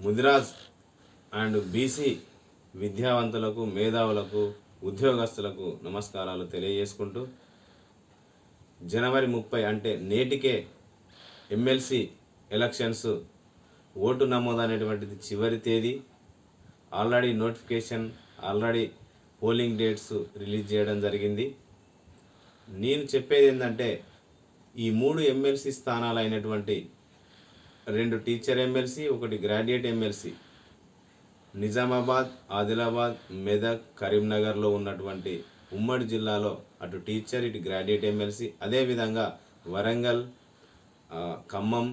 Mudiraj and BC విద్యావంతులకు, మేధావులకు, ఉద్యోగస్తులకు నమస్కారాలు తెలియజేసుకుంటూ, జనవరి 30 అంటే నేటికే ఎమ్మెల్సీ ఎలక్షన్స్ ఓటు నమోదు అనేటువంటిది చివరి తేదీ. Already notification, already polling dates release చేయడం జరిగింది. నేను చెప్పేది ఏంటంటే, ఈ 3 ఎమ్మెల్సీ స్థానాలు అయినటువంటి 2 teacher MLC, 1 graduate MLC Nizamabad, Adilabad, Medak, కరీంనగర్లో ఉన్నటువంటి ఉమ్మడి జిల్లాలో అటు టీచర్ ఇటు గ్రాడ్యుయేట్ ఎమ్మెల్సీ, అదేవిధంగా వరంగల్, ఖమ్మం,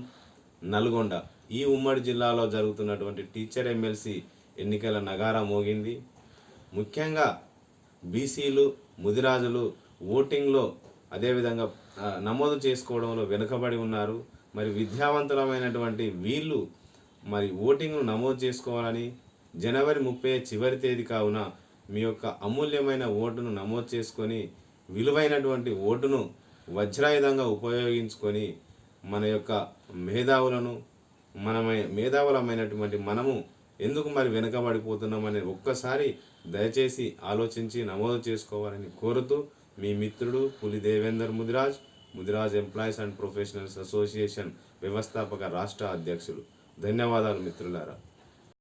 నల్గొండ ఈ ఉమ్మడి జిల్లాలో జరుగుతున్నటువంటి టీచర్ ఎమ్మెల్సీ ఎన్నికల నగారా మోగింది. ముఖ్యంగా బీసీలు, ముదిరాజులు ఓటింగ్లో అదేవిధంగా నమోదు చేసుకోవడంలో వెనుకబడి ఉన్నారు. మరి విద్యావంతులమైనటువంటి వీళ్ళు మరి ఓటింగ్ను నమోదు చేసుకోవాలని, జనవరి 30 చివరి తేదీ కావున మీ యొక్క అమూల్యమైన ఓటును నమోదు చేసుకొని, విలువైనటువంటి ఓటును వజ్రాయుధంగా ఉపయోగించుకొని మన యొక్క మేధావులను, మేధావులమైనటువంటి మనము ఎందుకు మరి వెనుకబడిపోతున్నామని ఒక్కసారి దయచేసి ఆలోచించి నమోదు చేసుకోవాలని కోరుతూ, మీ మిత్రుడు పులి Devender Mudiraj employees and professionals association వ్యవస్థాపక రాష్ట్ర అధ్యక్షులు. ధన్యవాదాలు మిత్రులారా.